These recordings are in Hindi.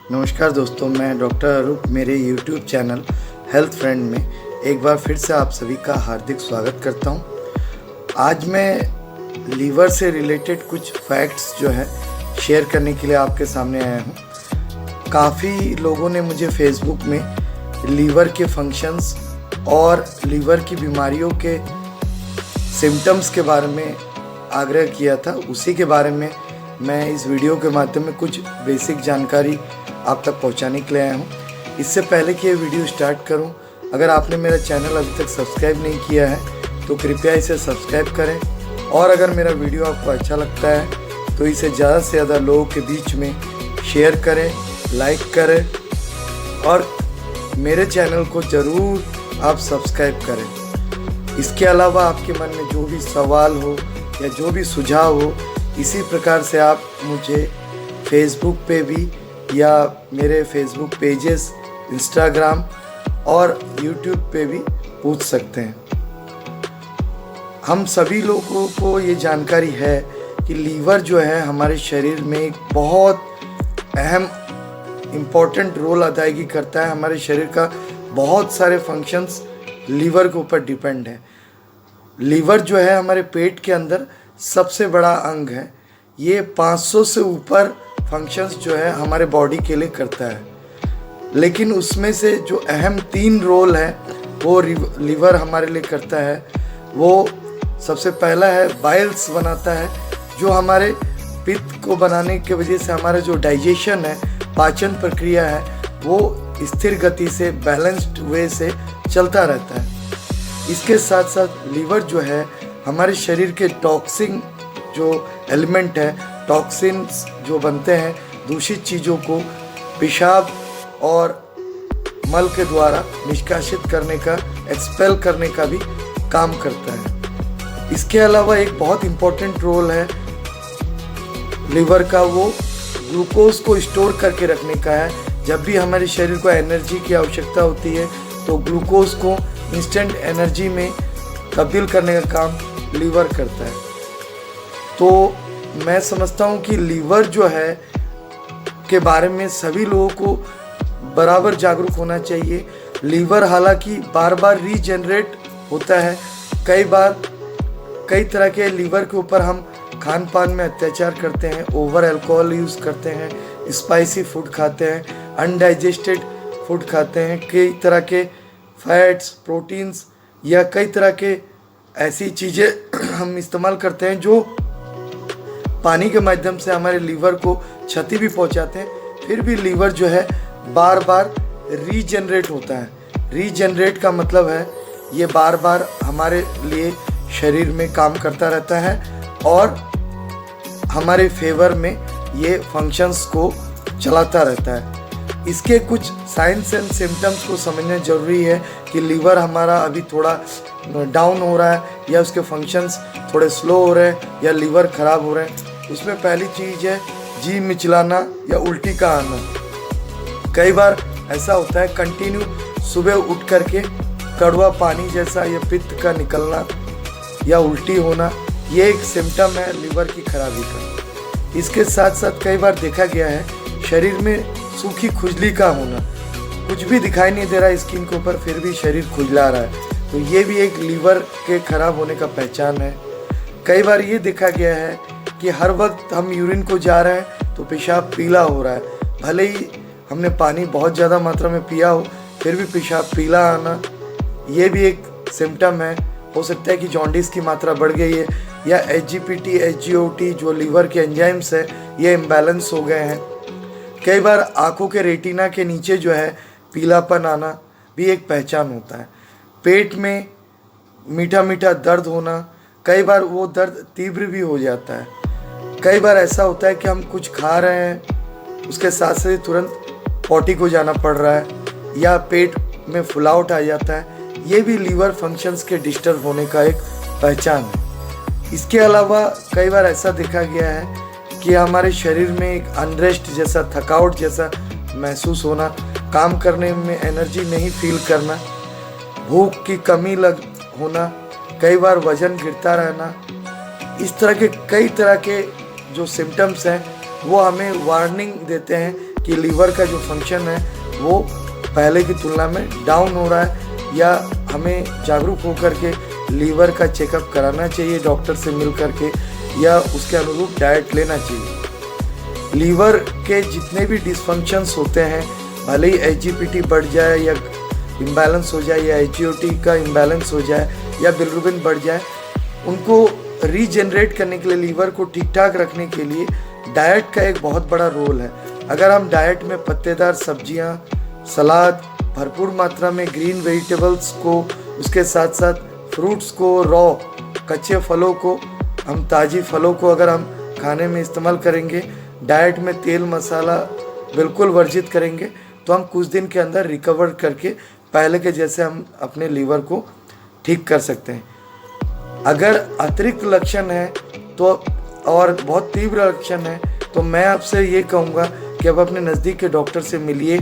नमस्कार दोस्तों, मैं डॉक्टर अरूप मेरे YouTube चैनल हेल्थ फ्रेंड में एक बार फिर से आप सभी का हार्दिक स्वागत करता हूं। आज मैं लीवर से रिलेटेड कुछ फैक्ट्स जो है शेयर करने के लिए आपके सामने आया हूं। काफ़ी लोगों ने मुझे फेसबुक में लीवर के फंक्शंस और लीवर की बीमारियों के सिम्टम्स के बारे में आग्रह किया था। उसी के बारे में मैं इस वीडियो के माध्यम में कुछ बेसिक जानकारी आप तक पहुंचाने के लिए आया हूं। इससे पहले कि ये वीडियो स्टार्ट करूं, अगर आपने मेरा चैनल अभी तक सब्सक्राइब नहीं किया है तो कृपया इसे सब्सक्राइब करें, और अगर मेरा वीडियो आपको अच्छा लगता है तो इसे ज़्यादा से ज़्यादा लोगों के बीच में शेयर करें, लाइक करें और मेरे चैनल को ज़रूर आप सब्सक्राइब करें। इसके अलावा आपके मन में जो भी सवाल हो या जो भी सुझाव हो, इसी प्रकार से आप मुझे फेसबुक पे भी या मेरे फेसबुक पेजेस, इंस्टाग्राम और यूट्यूब पे भी पूछ सकते हैं। हम सभी लोगों को ये जानकारी है कि लीवर जो है हमारे शरीर में एक बहुत अहम इम्पोर्टेंट रोल अदायगी करता है। हमारे शरीर का बहुत सारे फंक्शंस लीवर के ऊपर डिपेंड है। लीवर जो है हमारे पेट के अंदर सबसे बड़ा अंग है। ये 500 से ऊपर फंक्शंस जो है हमारे बॉडी के लिए करता है, लेकिन उसमें से जो अहम 3 रोल है वो लीवर हमारे लिए करता है। वो सबसे पहला है बाइल्स बनाता है, जो हमारे पित्त को बनाने की वजह से हमारा जो डाइजेशन है, पाचन प्रक्रिया है, वो स्थिर गति से, बैलेंस्ड वे से चलता रहता है। इसके साथ साथ लीवर जो है हमारे शरीर के टॉक्सिन जो एलिमेंट है, टॉक्सिन्स जो बनते हैं, दूषित चीज़ों को पेशाब और मल के द्वारा निष्कासित करने का, एक्सपेल करने का भी काम करता है। इसके अलावा एक बहुत इम्पोर्टेंट रोल है लीवर का, वो ग्लूकोज को स्टोर करके रखने का है। जब भी हमारे शरीर को एनर्जी की आवश्यकता होती है तो ग्लूकोज को इंस्टेंट एनर्जी में तब्दील करने का काम लीवर करता है। तो मैं समझता हूँ कि लीवर जो है के बारे में सभी लोगों को बराबर जागरूक होना चाहिए। लीवर हालांकि बार बार रीजनरेट होता है। कई बार कई तरह के लीवर के ऊपर हम खान पान में अत्याचार करते हैं, ओवर अल्कोहल यूज़ करते हैं, स्पाइसी फूड खाते हैं, अनडाइजेस्टेड फूड खाते हैं, कई तरह के फैट्स, प्रोटीन्स या कई तरह के ऐसी चीज़ें हम इस्तेमाल करते हैं जो पानी के माध्यम से हमारे लीवर को क्षति भी पहुंचाते हैं। फिर भी लीवर जो है बार बार रीजनरेट होता है। रीजनरेट का मतलब है ये बार बार हमारे लिए शरीर में काम करता रहता है और हमारे फेवर में ये फंक्शंस को चलाता रहता है। इसके कुछ साइंस एंड सिम्टम्स को समझना ज़रूरी है कि लीवर हमारा अभी थोड़ा डाउन हो रहा है या उसके फंक्शंस थोड़े स्लो हो रहे हैं या लीवर ख़राब हो रहे हैं। उसमें पहली चीज़ है जी मिचलाना या उल्टी का आना। कई बार ऐसा होता है कंटिन्यू सुबह उठ करके कड़वा पानी जैसा या पित्त का निकलना या उल्टी होना, ये एक सिम्टम है लीवर की खराबी का। इसके साथ साथ कई बार देखा गया है शरीर में सूखी खुजली का होना। कुछ भी दिखाई नहीं दे रहा है स्किन के ऊपर, फिर भी शरीर खुजला रहा है, तो ये भी एक लीवर के खराब होने का पहचान है। कई बार ये देखा गया है कि हर वक्त हम यूरिन को जा रहे हैं तो पेशाब पीला हो रहा है। भले ही हमने पानी बहुत ज़्यादा मात्रा में पिया हो, फिर भी पेशाब पीला आना, ये भी एक सिम्टम है। हो सकता है कि जॉन्डिस की मात्रा बढ़ गई है या SGPT, SGOT जो लीवर के एंजाइम्स है ये इम्बैलेंस हो गए हैं। कई बार आँखों के रेटिना के नीचे जो है पीलापन आना भी एक पहचान होता है। पेट में मीठा मीठा दर्द होना, कई बार वो दर्द तीव्र भी हो जाता है। कई बार ऐसा होता है कि हम कुछ खा रहे हैं, उसके साथ साथ तुरंत पॉटी को जाना पड़ रहा है या पेट में फुलावट आ जाता है। ये भी लीवर फंक्शंस के डिस्टर्ब होने का एक पहचान है। इसके अलावा कई बार ऐसा देखा गया है कि हमारे शरीर में एक अनरेस्ट जैसा, थकावट जैसा महसूस होना, काम करने में एनर्जी नहीं फील करना, भूख की कमी होना, कई बार वजन गिरता रहना। इस तरह के कई तरह के जो सिम्टम्स हैं वो हमें वार्निंग देते हैं कि लीवर का जो फंक्शन है वो पहले की तुलना में डाउन हो रहा है, या हमें जागरूक होकर के लीवर का चेकअप कराना चाहिए डॉक्टर से मिल करके, या उसके अनुरूप डाइट लेना चाहिए। लीवर के जितने भी डिसफंक्शंस होते हैं, भले ही एसजीपीटी बढ़ जाए या इम्बैलेंस हो जाए, या एसजीओटी का इम्बैलेंस हो जाए, या बिलिरुबिन बढ़ जाए, उनको रीजनरेट करने के लिए, लीवर को ठीक ठाक रखने के लिए डाइट का एक बहुत बड़ा रोल है। अगर हम डाइट में पत्तेदार सब्जियां, सलाद, भरपूर मात्रा में ग्रीन वेजिटेबल्स को, उसके साथ साथ फ्रूट्स को, रॉ कच्चे फलों को, हम ताज़ी फलों को अगर हम खाने में इस्तेमाल करेंगे, डाइट में तेल मसाला बिल्कुल वर्जित करेंगे, तो हम कुछ दिन के अंदर रिकवर करके पहले के जैसे हम अपने लीवर को ठीक कर सकते हैं। अगर अतिरिक्त लक्षण है तो, और बहुत तीव्र लक्षण है, तो मैं आपसे ये कहूँगा कि अब अपने नज़दीक के डॉक्टर से मिलिए।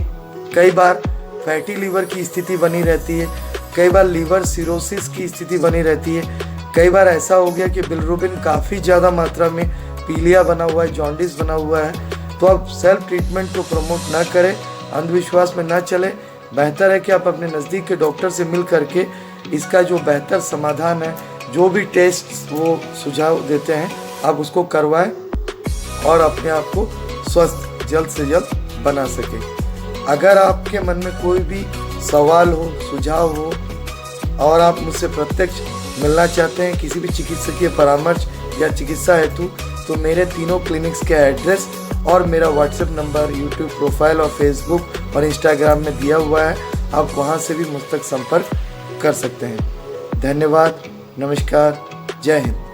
कई बार फैटी लीवर की स्थिति बनी रहती है, कई बार लीवर सिरोसिस की स्थिति बनी रहती है, कई बार ऐसा हो गया कि बिलिरुबिन काफ़ी ज़्यादा मात्रा में पीलिया बना हुआ है, जॉन्डिस बना हुआ है। तो आप सेल्फ ट्रीटमेंट को प्रमोट ना करें, अंधविश्वास में ना चले। बेहतर है कि आप अपने नज़दीक के डॉक्टर से मिल करके इसका जो बेहतर समाधान है, जो भी टेस्ट वो सुझाव देते हैं, आप उसको करवाएं और अपने आप को स्वस्थ जल्द से जल्द बना सकें। अगर आपके मन में कोई भी सवाल हो, सुझाव हो, और आप मुझसे प्रत्यक्ष मिलना चाहते हैं किसी भी चिकित्सकीय परामर्श या चिकित्सा हेतु, तो मेरे तीनों क्लिनिक्स के एड्रेस और मेरा व्हाट्सएप नंबर यूट्यूब प्रोफाइल और फेसबुक और इंस्टाग्राम में दिया हुआ है। आप वहां से भी मुझ तक संपर्क कर सकते हैं। धन्यवाद, नमस्कार, जय हिंद।